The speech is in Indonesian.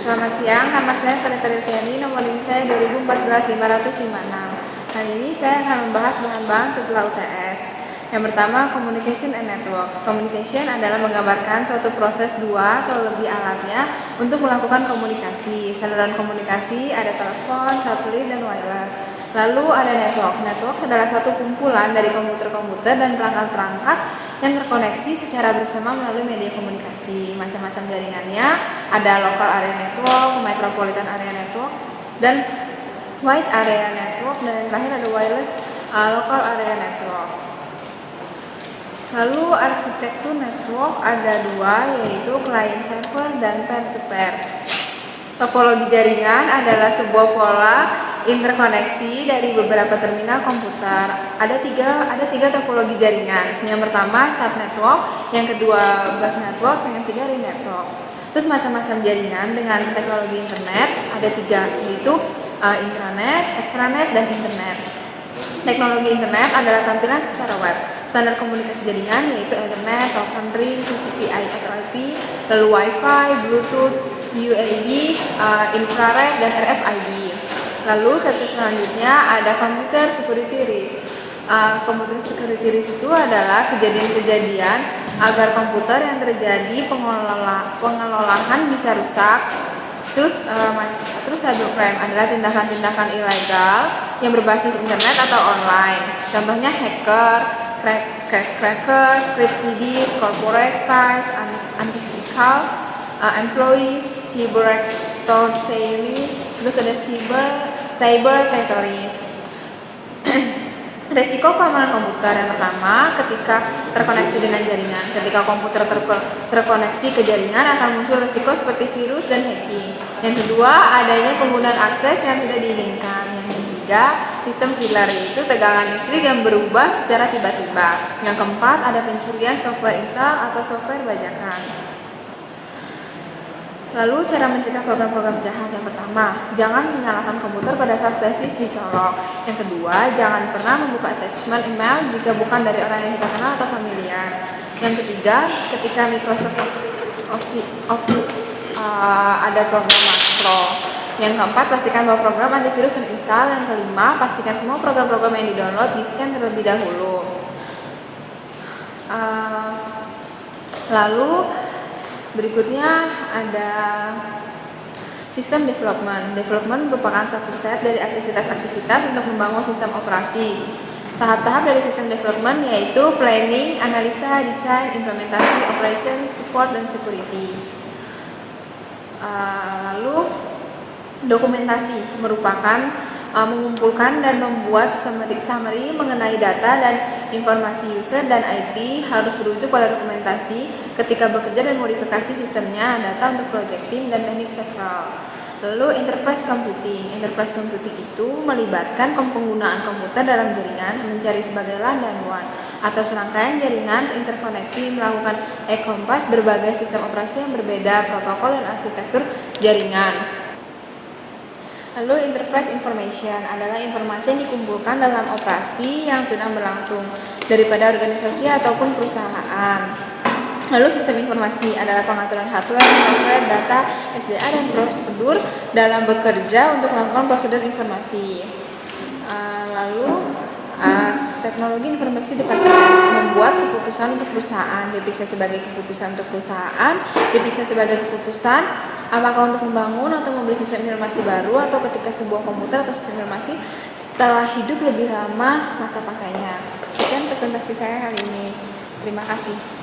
Selamat siang, nama saya Vanessa Liviani, nomor link saya 2014-556. Kali ini saya akan membahas bahan-bahan setelah UTS. Yang pertama, Communication and Networks. Communication adalah menggambarkan suatu proses dua atau lebih alatnya untuk melakukan komunikasi. Saluran komunikasi ada telepon, satelit, dan wireless. Lalu ada network. Network adalah satu kumpulan dari komputer-komputer dan perangkat-perangkat yang terkoneksi secara bersama melalui media komunikasi. Macam-macam jaringannya ada local area network, metropolitan area network, dan wide area network, dan yang terakhir ada wireless local area network. Lalu arsitektur network ada dua, yaitu client server dan peer-to-peer. Topologi jaringan adalah sebuah pola interkoneksi dari beberapa terminal komputer. Ada tiga topologi jaringan. Yang pertama start network, yang kedua bus network, yang ketiga ring network. Terus macam-macam jaringan dengan teknologi internet ada tiga, yaitu intranet, extranet, dan internet. Teknologi internet adalah tampilan secara web. Standar komunikasi jaringan yaitu Ethernet, Token Ring, TCP/IP atau IP, lalu Wi-Fi, Bluetooth, UAB, infrared, dan RFID. Lalu kapasitor selanjutnya ada Computer Security Risk. Computer Security Risk itu adalah kejadian-kejadian agar komputer yang terjadi pengelolaan bisa rusak. Terus cybercrime adalah tindakan-tindakan ilegal yang berbasis internet atau online. Contohnya hacker, cracker, script kiddies, corporate spies, unethical employees, cyber extortionists, terus ada cyber terrorist. Resiko keamanan komputer yang pertama, ketika terkoneksi dengan jaringan. Ketika komputer terkoneksi ke jaringan akan muncul resiko seperti virus dan hacking. Yang kedua, adanya penggunaan akses yang tidak diinginkan. Yang ketiga, sistem filler, yaitu tegangan listrik yang berubah secara tiba-tiba. Yang keempat, ada pencurian software install atau software bajakan. Lalu cara mencegah program-program jahat. Yang pertama, jangan menyalakan komputer pada saat flash disk dicolok. Yang kedua, jangan pernah membuka attachment email jika bukan dari orang yang kita kenal atau familiar. Yang ketiga, ketika Microsoft Office ada program makro. Yang keempat, pastikan bahwa program antivirus terinstall. Yang kelima, pastikan semua program-program yang di-download di-scan terlebih dahulu. Lalu berikutnya ada sistem development. Development merupakan satu set dari aktivitas-aktivitas untuk membangun sistem operasi. Tahap-tahap dari sistem development yaitu planning, analisa, desain, implementasi, operation, support, dan security. Lalu dokumentasi merupakan mengumpulkan dan membuat summary mengenai data dan informasi user dan IT, harus berujuk pada dokumentasi ketika bekerja dan modifikasi sistemnya, data untuk project team, dan teknik several. Lalu enterprise computing. Enterprise computing itu melibatkan penggunaan komputer dalam jaringan, mencari sebagai LAN dan WAN atau serangkaian jaringan interkoneksi, melakukan encompass berbagai sistem operasi yang berbeda, protokol dan arsitektur jaringan. Lalu enterprise information adalah informasi yang dikumpulkan dalam operasi yang sedang berlangsung daripada organisasi ataupun perusahaan. Lalu sistem informasi adalah pengaturan hardware, software, data, SDA, dan prosedur dalam bekerja untuk melakukan prosedur informasi. Lalu teknologi informasi departemen membuat keputusan untuk perusahaan, diperiksa sebagai keputusan untuk perusahaan, diperiksa sebagai keputusan apakah untuk membangun atau membeli sistem informasi baru, atau ketika sebuah komputer atau sistem informasi telah hidup lebih lama masa pakainya. Sekian presentasi saya kali ini. Terima kasih.